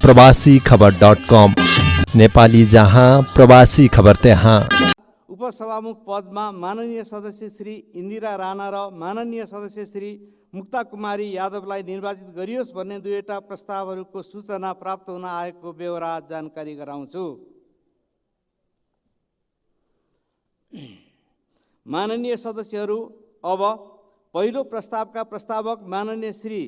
प्रवासीखबर.com, नेपाली जहाँ प्रवासी खबर त्यहाँ। उपसभामुख पदमा माननीय सदस्य श्री इन्दिरा राणा र माननीय सदस्य श्री मुक्ता कुमारी यादवलाई निर्वाचित गरियोस् भन्ने दुईवटा प्रस्तावहरूको सूचना प्राप्त हुन आएको बेहोरा जानकारी गराउँछु। माननीय सदस्यहरू, अब पहिलो प्रस्तावका प्रस्तावक माननीय श्री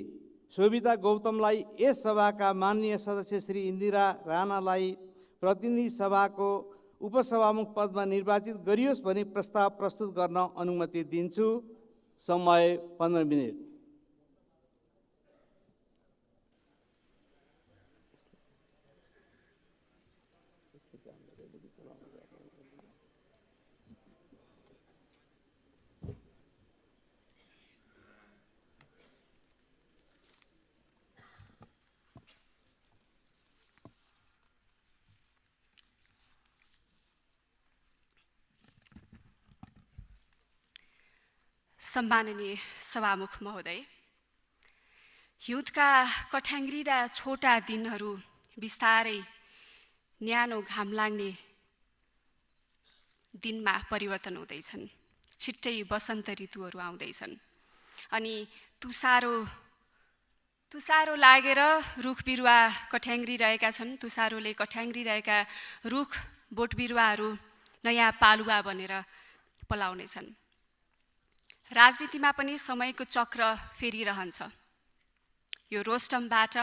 शोभिता गौतमलाई यस सभाका माननीय सदस्य श्री इन्दिरा राणालाई प्रतिनिधि सभाको उपसभामुख पदमा निर्वाचित गरियोस् भनी प्रस्ताव प्रस्तुत गर्न अनुमति दिन्छु। समय 15 मिनेट। सम्माननीय सभामुख महोदय, हिउँदका कठ्याङ्ग्रिँदा छोटा दिनहरू बिस्तारै न्यानो घाम लाग्ने दिनमा परिवर्तन हुँदैछन्। छिट्टै वसन्त ऋतुहरू आउँदैछन् अनि तुसारो लागेर रुख बिरुवा कठ्याङ्ग्रिरहेका छन्। तुसारोले कठ्याङ्ग्रिरहेका रुख बोट बिरुवाहरू नयाँ पालुवा बनेर पलाउनेछन्। राजनीतिमा पनि समयको चक्र फेरिरहन्छ। यो रोस्टमबाट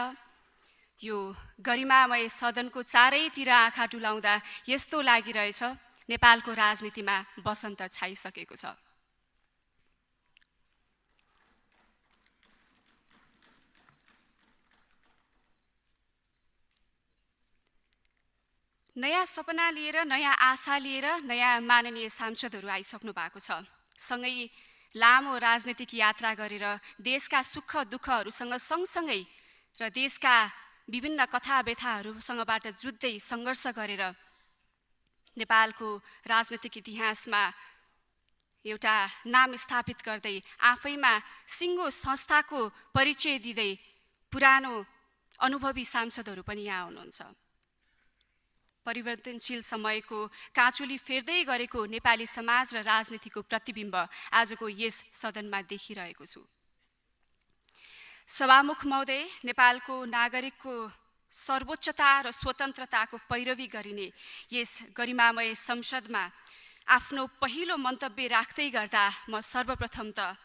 यो गरिमामय सदनको चारैतिर आँखा डुलाउँदा यस्तो लागिरहेछ नेपालको राजनीतिमा वसन्त छाइसकेको छ। नयाँ सपना लिएर, नयाँ आशा लिएर नयाँ माननीय सांसदहरू आइसक्नु भएको छ। सँगै लामो राजनीतिक यात्रा गरेर देशका सुख दुःखहरूसँग सँगसँगै र देशका विभिन्न कथा व्यथाहरूसँगबाट जुझ्दै सङ्घर्ष गरेर नेपालको राजनीतिक इतिहासमा एउटा नाम स्थापित गर्दै आफैमा सिङ्गो संस्थाको परिचय दिँदै पुरानो अनुभवी सांसदहरू पनि यहाँ हुनुहुन्छ। परिवर्तनशील समयको काँचुली फेर्दै गरेको नेपाली समाज र राजनीतिको प्रतिबिम्ब आजको यस सदनमा देखिरहेको छु। सभामुख महोदय, नेपालको नागरिकको सर्वोच्चता र स्वतन्त्रताको पैरवी गरिने यस गरिमामय संसदमा आफ्नो पहिलो मन्तव्य राख्दै गर्दा म सर्वप्रथम त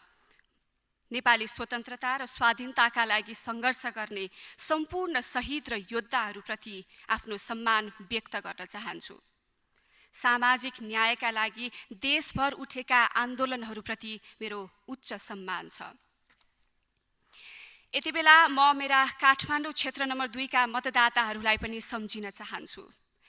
नेपाली स्वतन्त्रता र स्वाधीनताका लागि सङ्घर्ष गर्ने सम्पूर्ण शहीद र योद्धाहरूप्रति आफ्नो सम्मान व्यक्त गर्न चाहन्छु। सामाजिक न्यायका लागि देशभर उठेका आन्दोलनहरूप्रति मेरो उच्च सम्मान छ। यति बेला म मेरा काठमाडौँ क्षेत्र नम्बर 2 का मतदाताहरूलाई पनि सम्झिन चाहन्छु।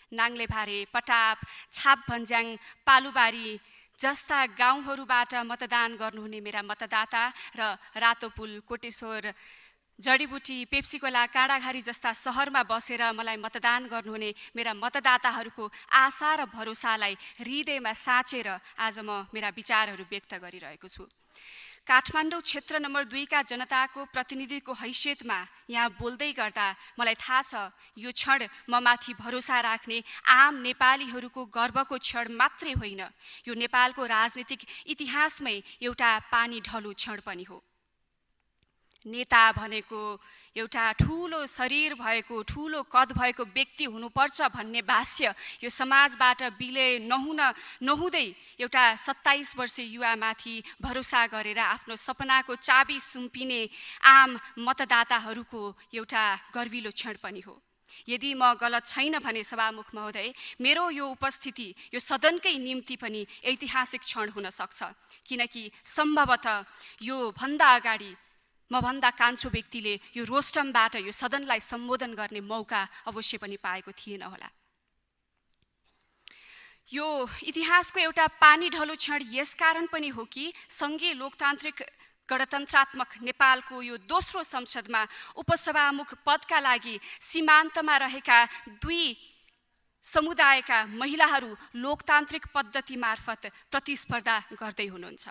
नाङ्लेभारे, पटाप, छाप भन्ज्याङ, पालुबारी जस्ता गाउँहरूबाट मतदान गर्नुहुने मेरा मतदाता र रातोपुल, कोटेश्वर, जडीबुटी, पेप्सीकोला, काँडाघारी जस्ता सहरमा बसेर मलाई मतदान गर्नुहुने मेरा मतदाताहरूको आशा र भरोसालाई हृदयमा साँचेर आज म मेरा विचारहरू व्यक्त गरिरहेको छु। काठमाडौँ क्षेत्र नम्बर 2 का जनताको प्रतिनिधिको हैसियतमा यहाँ बोल्दै गर्दा मलाई थाहा छ यो क्षण म माथि भरोसा राख्ने आम नेपालीहरूको गर्वको क्षण मात्रै होइन, यो नेपालको राजनीतिक इतिहासमै एउटा पानी ढलो क्षण पनि हो। नेता भनेको एउटा ठुलो शरीर भएको, ठुलो कद भएको व्यक्ति हुनुपर्छ भन्ने भाष्य यो समाजबाट विलय नहुँदै एउटा 27 वर्षीय युवामाथि भरोसा गरेर आफ्नो सपनाको चाबी सुम्पिने आम मतदाताहरूको एउटा गर्विलो क्षण पनि हो। यदि म गलत छैन भने सभामुख महोदय, मेरो यो उपस्थिति यो सदनकै निम्ति पनि ऐतिहासिक क्षण हुन सक्छ, किनकि सम्भवतः यो भन्दा अगाडि मभन्दा कान्छो व्यक्तिले यो रोस्टमबाट यो सदनलाई सम्बोधन गर्ने मौका अवश्य पनि पाएको थिएन होला। यो इतिहासको एउटा पानी ढलो क्षण यसकारण पनि हो कि सङ्घीय लोकतान्त्रिक गणतन्त्रात्मक नेपालको यो दोस्रो संसदमा उपसभामुख पदका लागि सीमान्तमा रहेका 2 समुदायका महिलाहरू लोकतान्त्रिक पद्धति मार्फत प्रतिस्पर्धा गर्दै हुनुहुन्छ।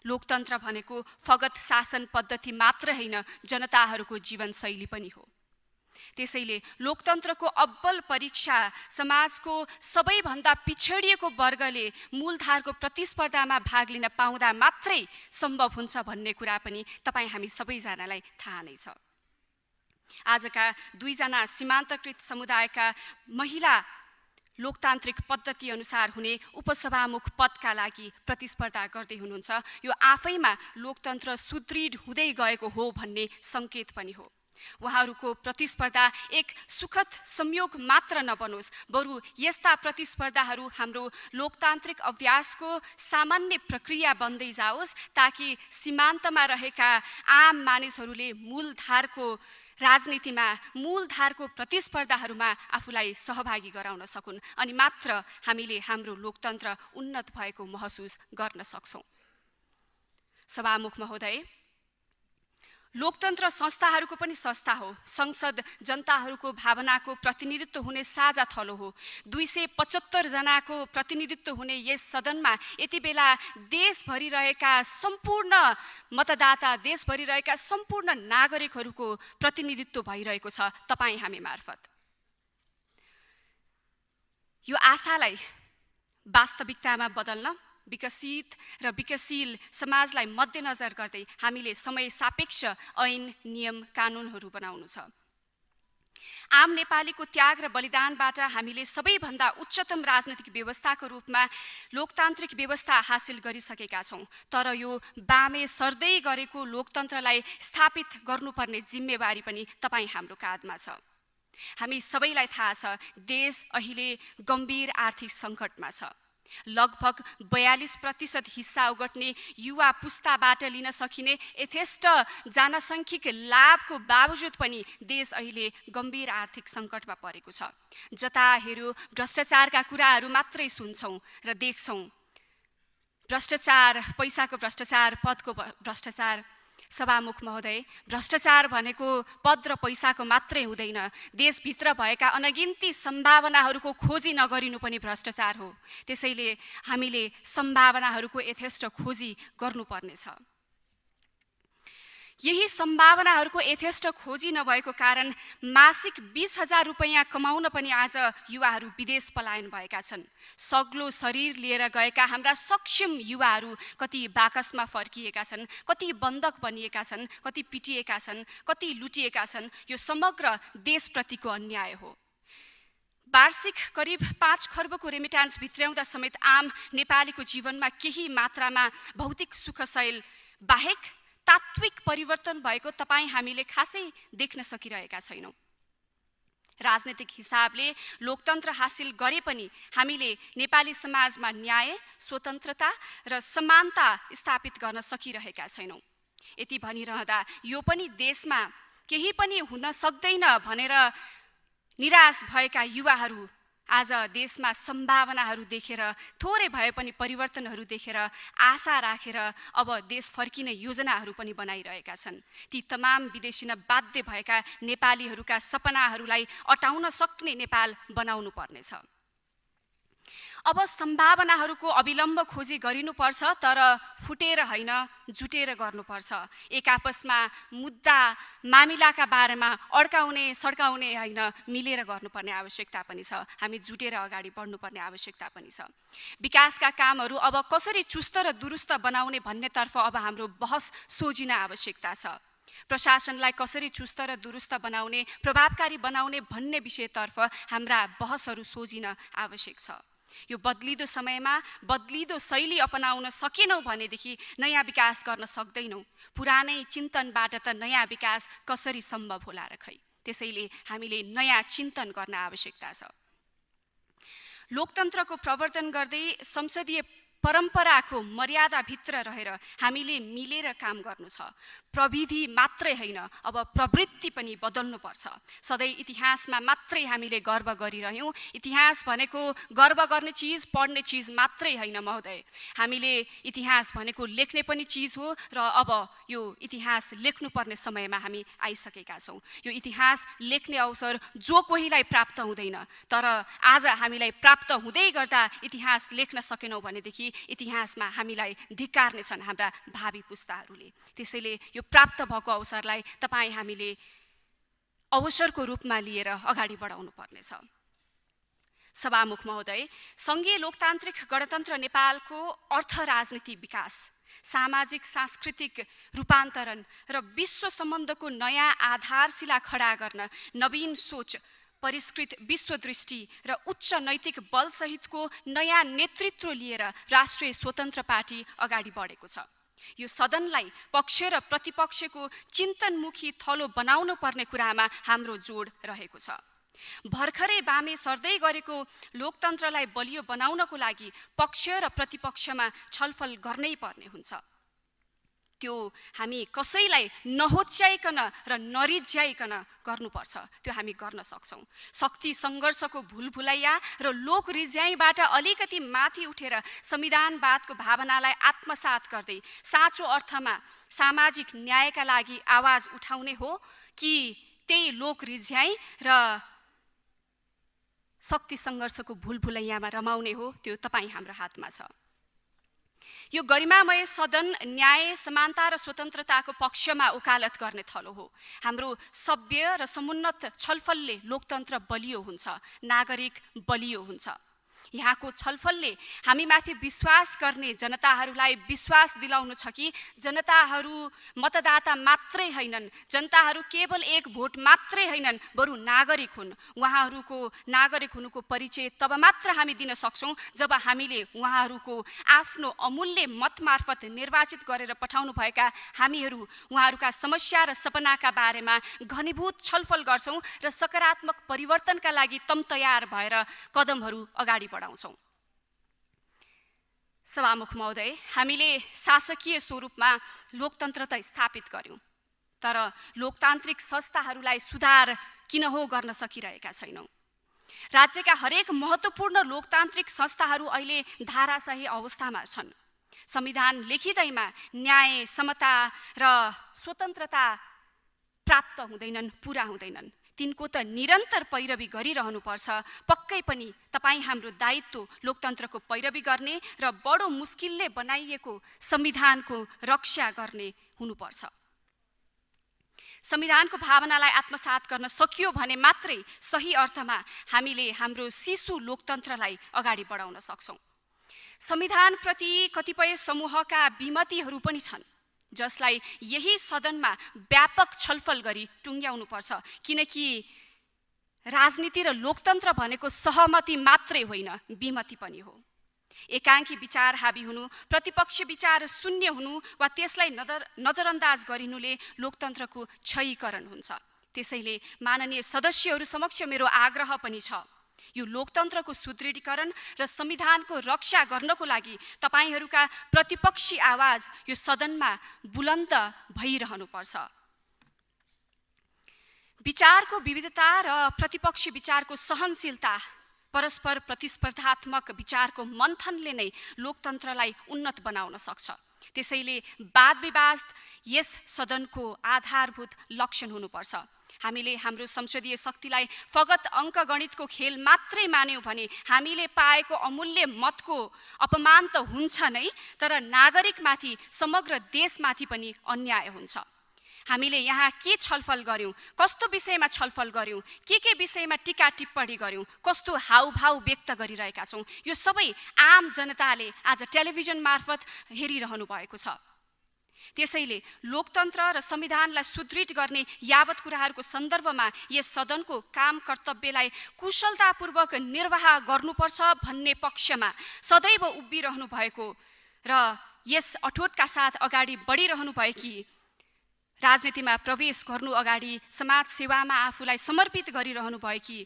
लोकतन्त्र भनेको फगत शासन पद्धति मात्र होइन, जनताहरूको जीवनशैली पनि हो। त्यसैले लोकतन्त्रको अब्बल परीक्षा समाजको सबैभन्दा पिछडिएको वर्गले मूलधारको प्रतिस्पर्धामा भाग लिन पाउँदा मात्रै सम्भव हुन्छ भन्ने कुरा पनि तपाईँ हामी सबैजनालाई थाहा नै छ। आजका दुईजना सीमान्तकृत समुदायका महिला लोकतान्त्रिक पद्धति अनुसार हुने उपसभामुख पदका लागि प्रतिस्पर्धा गर्दै हुनुहुन्छ। यो आफैमा लोकतन्त्र सुदृढ हुँदै गएको हो भन्ने सङ्केत पनि हो। उहाँहरूको प्रतिस्पर्धा एक सुखद संयोग मात्र नबनोस्, बरु यस्ता प्रतिस्पर्धाहरू हाम्रो लोकतान्त्रिक अभ्यासको सामान्य प्रक्रिया बन्दै जाओस्, ताकि सीमान्तमा रहेका आम मानिसहरूले मूलधारको राजनीतिमा, मूलधारको प्रतिस्पर्धाहरूमा आफूलाई सहभागी गराउन सकुन्, अनि मात्र हामीले हाम्रो लोकतन्त्र उन्नत भएको महसुस गर्न सक्छौँ। सभामुख महोदय, लोकतन्त्र संस्थाहरूको पनि संस्था हो। संसद जनताहरूको भावनाको प्रतिनिधित्व हुने साझा थलो हो। 275 जनाको प्रतिनिधित्व हुने यस सदनमा यति बेला देशभरि रहेका सम्पूर्ण मतदाता, देशभरि रहेका सम्पूर्ण नागरिकहरूको प्रतिनिधित्व भइरहेको छ तपाईँ हामी मार्फत। यो आशालाई वास्तविकतामा बदल्न विकसित र विकसशील समाजलाई मध्यनजर गर्दै हामीले समय सापेक्ष ऐन, नियम, कानुनहरू बनाउनु छ। आम नेपालीको त्याग र बलिदानबाट हामीले सबैभन्दा उच्चतम राजनीतिक व्यवस्थाको रूपमा लोकतान्त्रिक व्यवस्था हासिल गरिसकेका छौँ। तर यो बामे सर्दै गरेको लोकतन्त्रलाई स्थापित गर्नुपर्ने जिम्मेवारी पनि तपाईँ हाम्रो काँधमा छ। हामी सबैलाई थाहा छ, देश अहिले गम्भीर आर्थिक सङ्कटमा छ। लगभग 42% हिस्सा ओगट्ने युवा पुस्ताबाट लिन सकिने यथेष्ट जनसङ्ख्यिक लाभको बावजुद पनि देश अहिले गम्भीर आर्थिक सङ्कटमा परेको छ। जता हेऱ्यो भ्रष्टाचारका कुराहरू मात्रै सुन्छौँ र देख्छौँ। भ्रष्टाचार, पैसाको भ्रष्टाचार, पदको भ्रष्टाचार। सभामुख महोदय, भ्रष्टाचार भनेको पद र पैसाको मात्रै हुँदैन। देशभित्र भएका अनगिन्ती सम्भावनाहरूको खोजी नगरिनु पनि भ्रष्टाचार हो। त्यसैले हामीले सम्भावनाहरूको यथेष्ट खोजी गर्नुपर्नेछ। यही सम्भावनाहरूको यथेष्ट खोजी नभएको कारण मासिक 20,000 रुपैयाँ कमाउन पनि आज युवाहरू विदेश पलायन भएका छन्। सग्लो शरीर लिएर गएका हाम्रा सक्षम युवाहरू कति बाकसमा फर्किएका छन्, कति बन्धक बनिएका छन्, कति पिटिएका छन्, कति लुटिएका छन्। यो समग्र देशप्रतिको अन्याय हो। वार्षिक करिब 5 खर्बको रेमिटान्स भित्र्याउँदा समेत आम नेपालीको जीवनमा केही मात्रामा भौतिक सुखशैल बाहेक तात्विक परिवर्तन भएको तपाईँ हामीले खासै देख्न सकिरहेका छैनौँ। राजनीतिक हिसाबले लोकतन्त्र हासिल गरे पनि हामीले नेपाली समाजमा न्याय, स्वतन्त्रता र समानता स्थापित गर्न सकिरहेका छैनौँ। यति भनिरहँदा यो पनि देशमा केही पनि हुन सक्दैन भनेर निराश भएका युवाहरू आज देशमा सम्भावनाहरू देखेर, थोरै भए पनि परिवर्तनहरू देखेर आशा राखेर अब देश फर्किने योजनाहरू पनि बनाइरहेका छन्। ती तमाम विदेशी बाध्य भएका नेपालीहरूका सपनाहरूलाई अटाउन सक्ने नेपाल बनाउनु पर्नेछ। अब सम्भावनाहरूको अविलम्ब खोजी गरिनुपर्छ, तर फुटेर होइन, जुटेर गर्नुपर्छ। एक आपसमा मुद्दा मामिलाका बारेमा अड्काउने सड्काउने होइन, मिलेर गर्नुपर्ने आवश्यकता पनि छ। हामी जुटेर अगाडि बढ्नुपर्ने आवश्यकता पनि छ। विकासका कामहरू अब कसरी चुस्त र दुरुस्त बनाउने भन्नेतर्फ अब हाम्रो बहस सोझिन आवश्यकता छ। प्रशासनलाई कसरी चुस्त र दुरुस्त बनाउने, प्रभावकारी बनाउने भन्ने विषयतर्फ हाम्रा बहसहरू सोझिन आवश्यक छ। यो बदलिदो समयमा बदलिदो शैली अपनाउन सकेनौँ भनेदेखि नयाँ विकास गर्न सक्दैनौँ। पुरानै चिन्तनबाट त नयाँ विकास कसरी सम्भव होला र खै। त्यसैले हामीले नयाँ चिन्तन गर्न आवश्यकता छ। लोकतन्त्रको प्रवर्तन गर्दै संसदीय परम्पराको मर्यादाभित्र रहेर हामीले मिलेर काम गर्नु छ। प्रविधि मात्रै होइन, अब प्रवृत्ति पनि बदल्नुपर्छ। सधैँ इतिहासमा मात्रै हामीले गर्व गरिरह्यौँ। इतिहास भनेको गर्व गर्ने चिज, पढ्ने चिज मात्रै होइन महोदय। हामीले इतिहास भनेको लेख्ने पनि चिज हो र अब यो इतिहास लेख्नुपर्ने समयमा हामी आइसकेका छौँ। यो इतिहास लेख्ने अवसर जो कोहीलाई प्राप्त हुँदैन, तर आज हामीलाई प्राप्त हुँदै गर्दा इतिहास लेख्न सकेनौँ भनेदेखि इतिहासमा हामीलाई धिक्कार्नेछन् हाम्रा भावी पुस्ताहरूले। त्यसैले यो प्राप्त भएको अवसरलाई तपाईँ हामीले अवसरको रूपमा लिएर अगाडि बढाउनु पर्नेछ। सभामुख महोदय, सङ्घीय लोकतान्त्रिक गणतन्त्र नेपालको अर्थ राजनीति विकास, सामाजिक सांस्कृतिक रूपान्तरण र विश्व सम्बन्धको नयाँ आधारशिला खडा गर्न नवीन सोच, परिष्कृत विश्वदृष्टि र उच्च नैतिक बलसहितको नयाँ नेतृत्व लिएर राष्ट्रिय स्वतन्त्र पार्टी अगाडि बढेको छ। यो सदनलाई पक्ष र प्रतिपक्षको चिन्तनमुखी थलो बनाउनु पर्ने कुरामा हाम्रो जोड रहेको छ। भर्खरै बामे सर्दै गरेको लोकतन्त्रलाई बलियो बनाउनको लागि पक्ष र प्रतिपक्षमा छलफल गर्नै पर्ने हुन्छ। त्यो हामी कसैलाई नहोच्याइकन र नरिझ्याइकन गर्नुपर्छ, त्यो हामी गर्न सक्छौँ। शक्ति सङ्घर्षको भुलभुलैया र लोक रिझ्याइबाट अलिकति माथि उठेर संविधानवादको भावनालाई आत्मसात गर्दै साँचो अर्थमा सामाजिक न्यायका लागि आवाज उठाउने हो कि त्यही लोक रिझ्याइ र शक्ति सङ्घर्षको भुलभुलैयामा रमाउने हो, त्यो तपाईँ हाम्रो हातमा छ। यो गरिमामय सदन न्याय, समानता र स्वतन्त्रताको पक्षमा वकालत गर्ने थलो हो। हाम्रो सभ्य र समुन्नत छलफलले लोकतन्त्र बलियो हुन्छ, नागरिक बलियो हुन्छ। यहाँको छलफलले हामीमाथि विश्वास गर्ने जनताहरूलाई विश्वास दिलाउनु छ कि जनताहरू मतदाता मात्रै हैनन्, जनताहरू केवल एक भोट मात्रै हैनन्, बरु नागरिक हुन्। उहाँहरूको नागरिक हुनुको परिचय तब मात्र हामी दिन सक्छौँ जब हामीले उहाँहरूको आफ्नो अमूल्य मत मार्फत निर्वाचित गरेर पठाउनु भएका हामीहरू उहाँहरूका समस्या र सपनाका बारेमा घनीभूत छलफल गर्छौँ र सकारात्मक परिवर्तनका लागि तम तयार भएर कदमहरू अगाडि बढाउँछौँ। सभामुख महोदय, हामीले शासकीय स्वरूपमा लोकतन्त्र त स्थापित गर्यौँ, तर लोकतान्त्रिक संस्थाहरूलाई सुधार किन हो गर्न सकिरहेका छैनौँ। राज्यका हरेक महत्त्वपूर्ण लोकतान्त्रिक संस्थाहरू अहिले धाराशाही अवस्थामा छन्। संविधान लेखिँदैमा न्याय, समता र स्वतन्त्रता प्राप्त हुँदैनन्, पुरा हुँदैनन्। तिनको त निरन्तर पैरवी गरिरहनुपर्छ। पक्कै पनि तपाईँ हाम्रो दायित्व लोकतन्त्रको पैरवी गर्ने र बडो मुस्किलले बनाइएको संविधानको रक्षा गर्ने हुनुपर्छ। संविधानको भावनालाई आत्मसात गर्न सकियो भने मात्रै सही अर्थमा हामीले हाम्रो शिशु लोकतन्त्रलाई अगाडि बढाउन सक्छौँ। संविधानप्रति कतिपय समूहका विमतिहरू पनि छन्, जसलाई यही सदनमा व्यापक छलफल गरी टुङ्ग्याउनुपर्छ, किनकि राजनीति र लोकतन्त्र भनेको सहमति मात्रै होइन, विमति पनि हो। एकाङ्की विचार हाबी हुनु, प्रतिपक्ष विचार शून्य हुनु वा त्यसलाई नजरअन्दाज गरिनुले लोकतन्त्रको क्षयीकरण हुन्छ। त्यसैले माननीय सदस्यहरू समक्ष मेरो आग्रह पनि छ, यो लोकतन्त्रको सुदृढीकरण र संविधानको रक्षा गर्नको लागि तपाईहरूका प्रतिपक्षी आवाज यो सदनमा बुलन्द भइरहनुपर्छ। विचारको विविधता र प्रतिपक्षी विचारको सहनशीलता, परस्पर प्रतिस्पर्धात्मक विचारको मन्थनले नै लोकतन्त्रलाई उन्नत बनाउन सक्छ। त्यसैले वाद विवाद यस सदनको आधारभूत लक्षण हुनुपर्छ। हामीले हाम्रो संसदीय शक्तिलाई फगत अङ्कगणितको खेल मात्रै मान्यौँ भने हामीले पाएको अमूल्य मतको अपमान त हुन्छ नै, तर नागरिकमाथि, समग्र देशमाथि पनि अन्याय हुन्छ। हामीले यहाँ के छलफल गर्यौँ, कस्तो विषयमा छलफल गर्यौँ, के विषयमा टिका टिप्पणी गर्यौँ, कस्तो हाउभाउ व्यक्त गरिरहेका छौँ, यो सबै आम जनताले आज टेलिभिजन मार्फत हेरिरहनु भएको छ। त्यसैले लोकतन्त्र र संविधानलाई सुदृढ गर्ने यावत कुराहरूको सन्दर्भमा यस सदनको काम कर्तव्यलाई कुशलतापूर्वक निर्वाह गर्नुपर्छ भन्ने पक्षमा सदैव उभिरहनु भएको र यस अठोटका साथ अगाडि बढिरहनु भएकी, राजनीतिमा प्रवेश गर्नु अगाडि समाज सेवामा आफूलाई समर्पित गरिरहनु भएकी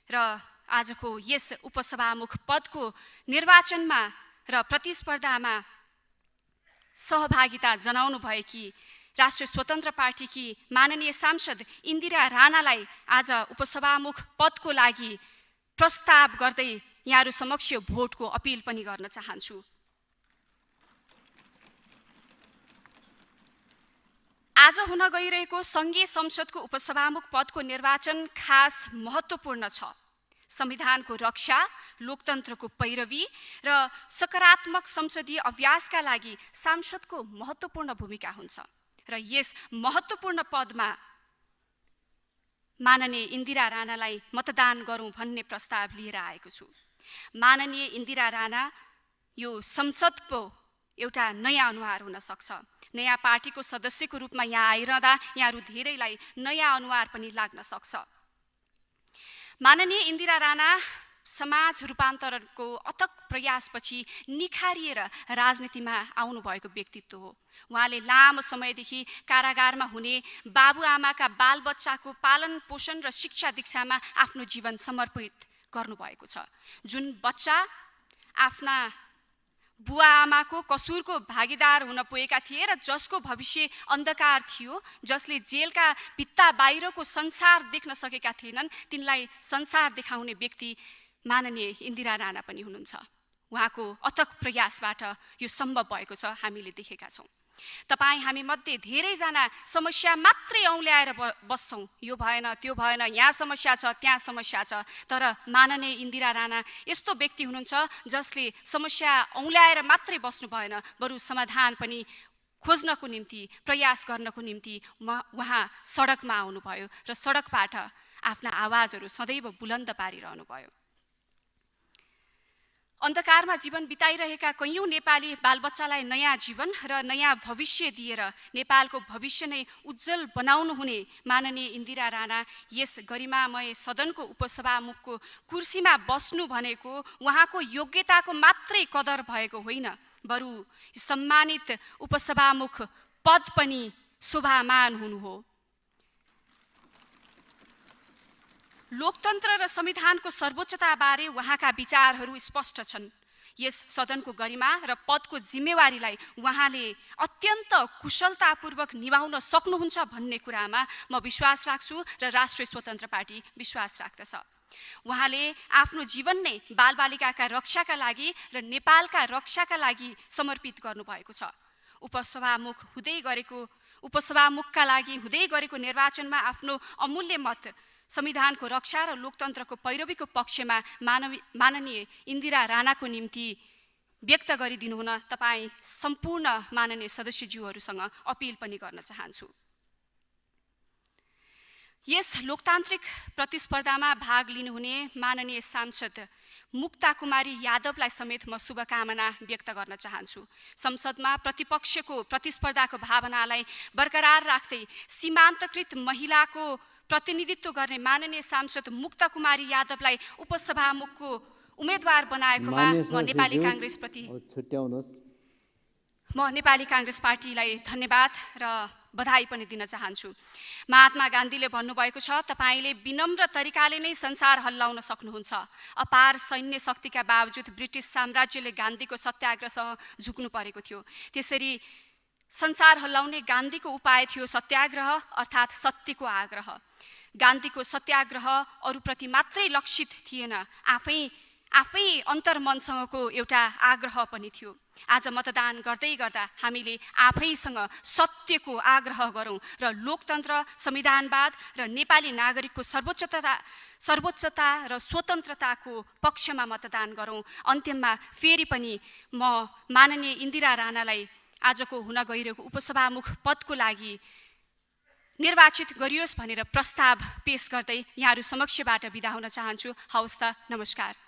र आजको यस उपसभामुख पदको निर्वाचनमा र प्रतिस्पर्धामा सहभागिता जनाउनु भएकी राष्ट्रिय स्वतन्त्र पार्टीकी माननीय सांसद इन्दिरा राणालाई आज उपसभामुख पदको लागि प्रस्ताव गर्दै यहाँहरू समक्ष भोटको अपिल पनि गर्न चाहन्छु। आज हुन गइरहेको सङ्घीय संसदको उपसभामुख पदको निर्वाचन खास महत्त्वपूर्ण छ। संविधानको रक्षा, लोकतन्त्रको पैरवी र सकारात्मक संसदीय अभ्यासका लागि सांसदको महत्त्वपूर्ण भूमिका हुन्छ र यस महत्त्वपूर्ण पदमा माननीय इन्दिरा राणालाई मतदान गरौँ भन्ने प्रस्ताव लिएर आएको छु। माननीय इन्दिरा राणा यो संसदको एउटा नयाँ अनुहार हुन सक्छ। नयाँ पार्टीको सदस्यको रूपमा यहाँ आइरहँदा यहाँहरू धेरैलाई नयाँ अनुहार पनि लाग्न सक्छ। माननीय इन्दिरा राणा समाज रूपान्तरणको अथक प्रयासपछि निखारिएर राजनीतिमा आउनुभएको व्यक्तित्व हो। उहाँले लामो समयदेखि कारागारमा हुने बाबुआमाका बालबच्चाको पालन पोषण र शिक्षा दीक्षामा आफ्नो जीवन समर्पित गर्नुभएको छ। जुन बच्चा आफ्ना बुवा आमाको कसुरको भागीदार हुन पुगेका थिए र जसको भविष्य अन्धकार थियो, जसले जेलका भित्ता बाहिरको संसार देख्न सकेका थिएनन्, तिनलाई संसार देखाउने व्यक्ति माननीय इन्दिरा राणा पनि हुनुहुन्छ। उहाँको अथक प्रयासबाट यो सम्भव भएको छ, हामीले देखेका छौँ। तपाईँ हामी मध्ये धेरैजना समस्या मात्रै औँल्याएर बस्छौँ, यो भएन त्यो भएन, यहाँ समस्या छ त्यहाँ समस्या छ। तर माननीय इन्दिरा राणा यस्तो व्यक्ति हुनुहुन्छ जसले समस्या औँल्याएर मात्रै बस्नु भएन, बरु समाधान पनि खोज्नको निम्ति प्रयास गर्नको निम्ति उहाँ सडकमा आउनुभयो र सडकबाट आफ्ना आवाजहरू सदैव बुलन्द पारिरहनु भयो। अन्धकारमा जीवन बिताइरहेका कैयौँ नेपाली बालबच्चालाई नयाँ जीवन र नयाँ भविष्य दिएर नेपालको भविष्य नै उज्जवल बनाउनु हुने माननीय इन्दिरा राणा यस गरिमामय सदनको उपसभामुखको कुर्सीमा बस्नु भनेको उहाँको योग्यताको मात्रै कदर भएको होइन, बरु सम्मानित उपसभामुख पद पनि शोभामान हुनु हो। लोकतन्त्र र संविधानको सर्वोच्चताबारे उहाँका विचारहरू स्पष्ट छन्। यस सदनको गरिमा र पदको जिम्मेवारीलाई उहाँले अत्यन्त कुशलतापूर्वक निभाउन सक्नुहुन्छ भन्ने कुरामा म विश्वास राख्छु र राष्ट्रिय स्वतन्त्र पार्टी विश्वास राख्दछ। उहाँले आफ्नो जीवन नै बालबालिकाका रक्षाका लागि र नेपालका रक्षाका लागि समर्पित गर्नुभएको छ। उपसभामुखका लागि हुँदै गरेको निर्वाचनमा आफ्नो अमूल्य मत संविधानको रक्षा र लोकतन्त्रको पैरवीको पक्षमा माननीय इन्दिरा राणाको निम्ति व्यक्त गरिदिनु हुन तपाईँ सम्पूर्ण माननीय सदस्यज्यूहरूसँग अपिल पनि गर्न चाहन्छु। यस लोकतान्त्रिक प्रतिस्पर्धामा भाग लिनुहुने माननीय सांसद मुक्ता कुमारी यादवलाई समेत म शुभकामना व्यक्त गर्न चाहन्छु। संसदमा प्रतिपक्षको प्रतिस्पर्धाको भावनालाई बरकरार राख्दै सीमान्तकृत महिलाको प्रतिनिधित्व गर्ने माननीय सांसद मुक्ता कुमारी यादवलाई उपसभामुखको उम्मेदवार बनाएकोमा म नेपाली काङ्ग्रेस पार्टीलाई धन्यवाद र बधाई पनि दिन चाहन्छु। महात्मा गान्धीले भन्नुभएको छ, तपाईले विनम्र तरिकाले नै संसार हल्लाउन सक्नुहुन्छ। अपार सैन्य शक्तिका बावजुद ब्रिटिस साम्राज्यले गान्धीको सत्याग्रहसँग झुक्नु परेको थियो। त्यसरी संसार हल्लाउने गान्धीको उपाय थियो सत्याग्रह अर्थात् सत्यको आग्रह। गान्धीको सत्याग्रह अरूप्रति मात्रै लक्षित थिएन, आफै अन्तर्मनसँगको एउटा आग्रह पनि थियो। आज मतदान गर्दै गर्दा हामीले आफैसँग सत्यको आग्रह गरौँ र लोकतन्त्र, संविधानवाद र नेपाली नागरिकको सर्वोच्चता र स्वतन्त्रताको पक्षमा मतदान गरौँ। अन्त्यमा फेरि पनि म माननीय इन्दिरा राणालाई आजको हुन गइरहेको उपसभामुख पदको लागि निर्वाचित गरियोस् भनेर प्रस्ताव पेश गर्दै यहाँहरू समक्षबाट बिदा हुन चाहन्छु। हवस् त, नमस्कार।